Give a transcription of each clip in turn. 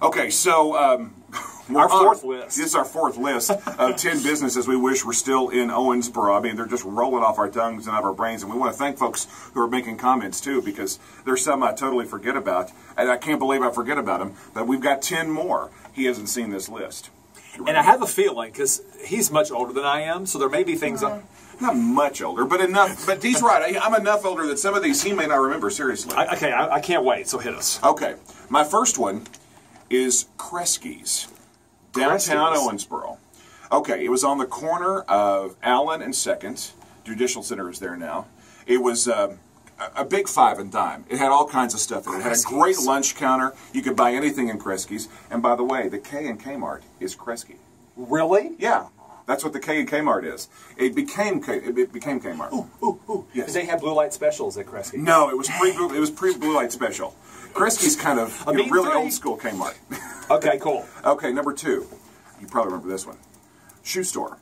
Okay, so our fourth list. This is our fourth list of 10 businesses we wish were still in Owensboro. I mean, they're just rolling off our tongues and out of our brains, and we want to thank folks who are making comments too, because there's some I totally forget about, and I can't believe I forget about them. But we've got 10 more. He hasn't seen this list. And I have a feeling, because he's much older than I am, so there may be things... Not much older, but enough. But he's right. I'm enough older that some of these he may not remember seriously. I can't wait, so hit us. Okay. My first one is Kresge's, downtown Owensboro. Okay, it was on the corner of Allen and 2nd. Judicial Center is there now. It was a big 5 and dime. It had all kinds of stuff in it. It had a great lunch counter. You could buy anything in Kresge's. And by the way, the K in Kmart is Kresge. Really? Yeah. That's what the K in Kmart is. It became Kmart. Ooh. Yes. Did they have blue light specials at Kresge? No, it was pre blue light special. Kresge's kind of really old school Kmart. Okay, cool. Okay, number 2. You probably remember this one. Shoe store,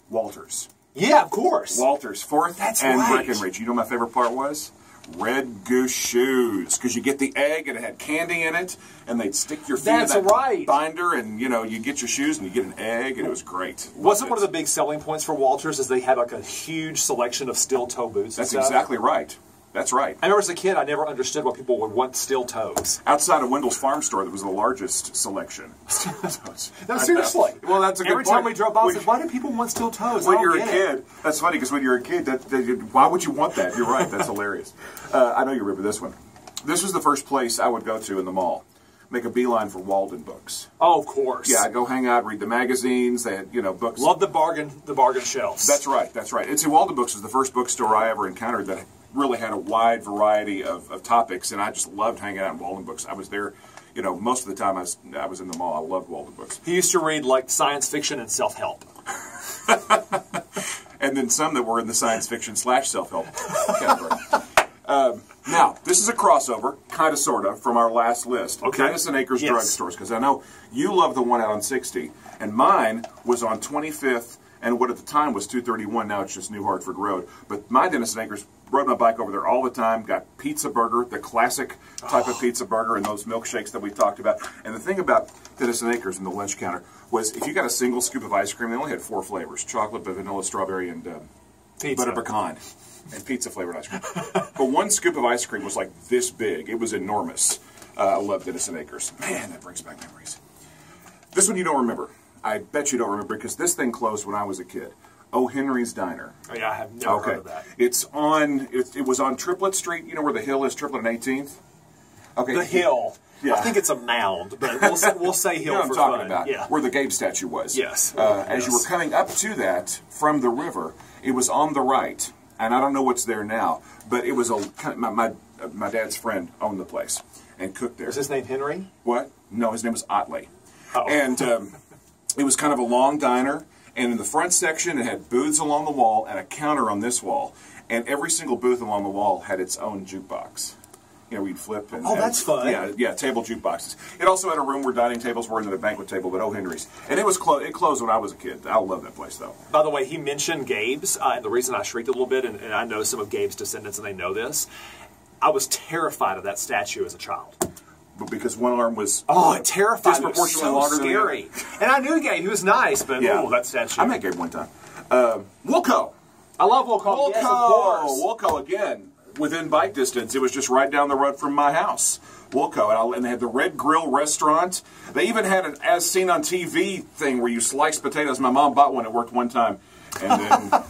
Walters. Yeah, of course. Walters, 4th and Breckenridge. You know what my favorite part was? Red Goose shoes, because you get the egg and it had candy in it, and they'd stick your feet in that binder, and you get your shoes and you get an egg, and it was great. Wasn't one of the big selling points for Walters is they had like a huge selection of steel toe boots? That's exactly right. That's right. I remember as a kid, I never understood why people would want steel toes. Outside of Wendell's Farm Store, that was the largest selection. No, seriously. Well, that's a good point. Every time we drove by, I was like, why do people want steel toes? When you're a kid, that's funny, because when you're a kid, why would you want that? You're right. That's hilarious. I know you remember this one. This was the first place I would go to in the mall. Make a beeline for Walden Books. Oh, of course. Yeah, I'd go hang out, read the magazines. They had, books. Love the bargain shelves. That's right. That's right. And see, Walden Books was the first bookstore I ever encountered that really had a wide variety of topics, and I just loved hanging out in Walden Books. I was there, most of the time I was in the mall. I loved Walden Books. He used to read like science fiction and self-help. And then some that were in the science fiction / self-help category. Now, this is a crossover, kind of, sort of, from our last list. Okay. Dennis and Acres drugstores, because I know you love the one out on 60, and mine was on 25th, and what at the time was 231, now it's just New Hartford Road. But my Dennis and Acres, rode my bike over there all the time, got pizza burger, the classic type of pizza burger, and those milkshakes that we talked about. And the thing about Dennis and Acres and the lunch counter was if you got a single scoop of ice cream, they only had 4 flavors: chocolate, vanilla, strawberry, and butter pecan. And pizza flavored ice cream. But one scoop of ice cream was like this big. It was enormous. I love Dennis and Acres. Man, that brings back memories. This one you don't remember. I bet you don't remember, because this thing closed when I was a kid. O. Henry's Diner. Oh, yeah, I have never heard of that. It's on, it was on Triplet Street. You know where the Hill is, Triplet and 18th? Okay. The Hill. Yeah. I think it's a mound, but we'll say Hill for fun. You know what I'm talking about, yeah. Where the Gabe statue was. Yes. As you were coming up to that from the river, it was on the right. And I don't know what's there now, but it was my dad's friend owned the place and cooked there. Was his name Henry? What? No, his name was Otley. Oh. And it was kind of a long diner, and in the front section it had booths along the wall and a counter on this wall, and every single booth along the wall had its own jukebox. We'd flip and... Oh, that's fun. Yeah, table jukeboxes. It also had a room where dining tables were, and then a banquet table, but O. Henry's. And it closed when I was a kid. I love that place, though. By the way, he mentioned Gabe's, and the reason I shrieked a little bit, and I know some of Gabe's descendants, and they know this, I was terrified of that statue as a child. But because one arm was... Oh, it terrified me. Disproportionately It was so longer scary. than the other. And I knew Gabe. He was nice, but that statue. I met Gabe one time. Wilco. I love Wilco. Yes, of course. Wilco again. Within bike distance, it was just right down the road from my house. Wilco, and they had the Red Grill restaurant. They even had an as seen on TV thing where you slice potatoes. My mom bought one. It worked one time, and then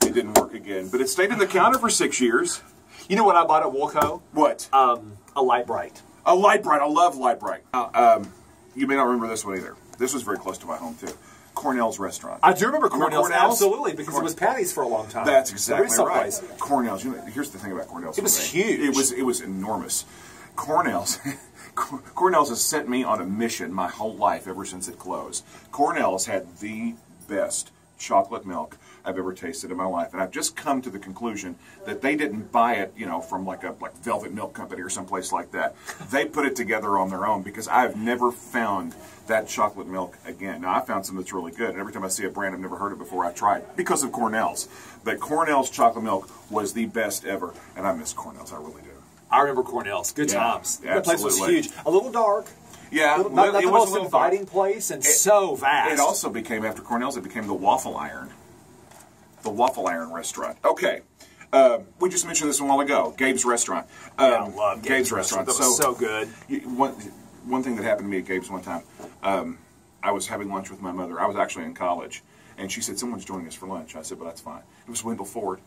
it didn't work again. But it stayed in the counter for 6 years. You know what I bought at Wilco? What? A Light Bright. A Light Bright. I love Light Bright. You may not remember this one either. This was very close to my home too. Cornell's restaurant. I do remember Cornell's, absolutely, because it was Patty's for a long time. That's exactly right. Cornell's. Here's the thing about Cornell's. It was huge. It was enormous. Cornell's has sent me on a mission my whole life ever since it closed. Cornell's had the best chocolate milk I've ever tasted in my life, and I've just come to the conclusion that they didn't buy it, from like Velvet Milk Company or someplace like that. They put it together on their own, because I've never found that chocolate milk again. Now, I found some that's really good, and every time I see a brand I've never heard of before, I try it because of Cornell's. But Cornell's chocolate milk was the best ever, and I miss Cornell's. I really do. I remember Cornell's. Good times. Yeah, that place was huge. A little dark. Yeah, not it the was most a little inviting place, and so vast. It also became, after Cornells, it became the Waffle Iron. The Waffle Iron restaurant. Okay. We just mentioned this a while ago. Gabe's Restaurant. I love Gabe's Restaurant. That was so good. One thing that happened to me at Gabe's one time, I was having lunch with my mother. I was actually in college. And she said, someone's joining us for lunch. I said, well, that's fine. It was Wendell Ford.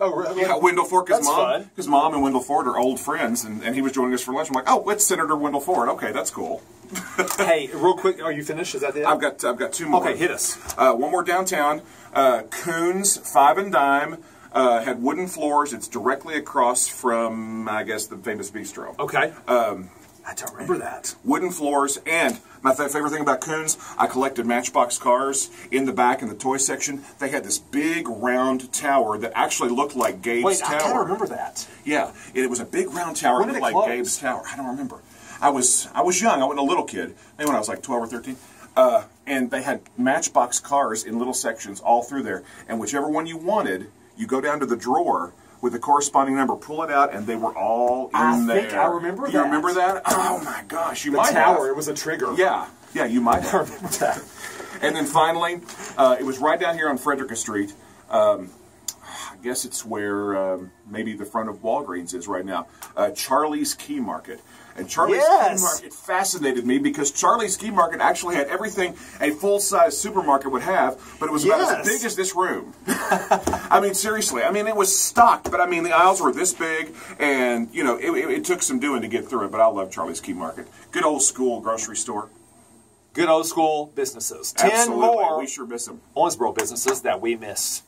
Oh, really? Yeah, Wendell Ford, Fun. his mom and Wendell Ford are old friends, and he was joining us for lunch. I'm like, oh, it's Senator Wendell Ford. Okay, that's cool. Hey, real quick, are you finished? Is that it? I've got two more. Okay, hit us. One more downtown. Coons, 5 and Dime, had wooden floors. It's directly across from, I guess, the famous bistro. Okay. I don't remember that. Wooden floors, and my favorite thing about Coons, I collected Matchbox cars. In the back, in the toy section, they had this big round tower that actually looked like Gabe's Tower. Wait, I kind of remember that. Yeah, it was a big round tower. When It did looked it like close? Gabe's Tower. I don't remember. I was young. I wasn't a little kid. Maybe when I was like 12 or 13. And they had Matchbox cars in little sections all through there. And whichever one you wanted, you go down to the drawer with the corresponding number, pull it out, and they were all in there. I think I remember that. You remember that? Oh my gosh, you The might tower, have. it was a trigger. Yeah, you might I have. remember that. And then finally, it was right down here on Frederica Street. I guess it's where maybe the front of Walgreens is right now. Charlie's Key Market. And Charlie's Key Market fascinated me because Charlie's Key Market actually had everything a full-size supermarket would have, but it was about as big as this room. I mean, seriously. I mean, it was stocked, but I mean, the aisles were this big, and, you know, it took some doing to get through it, but I love Charlie's Key Market. Good old school grocery store. Good old school businesses. 10 Absolutely. more We sure miss them. Owensboro businesses that we miss.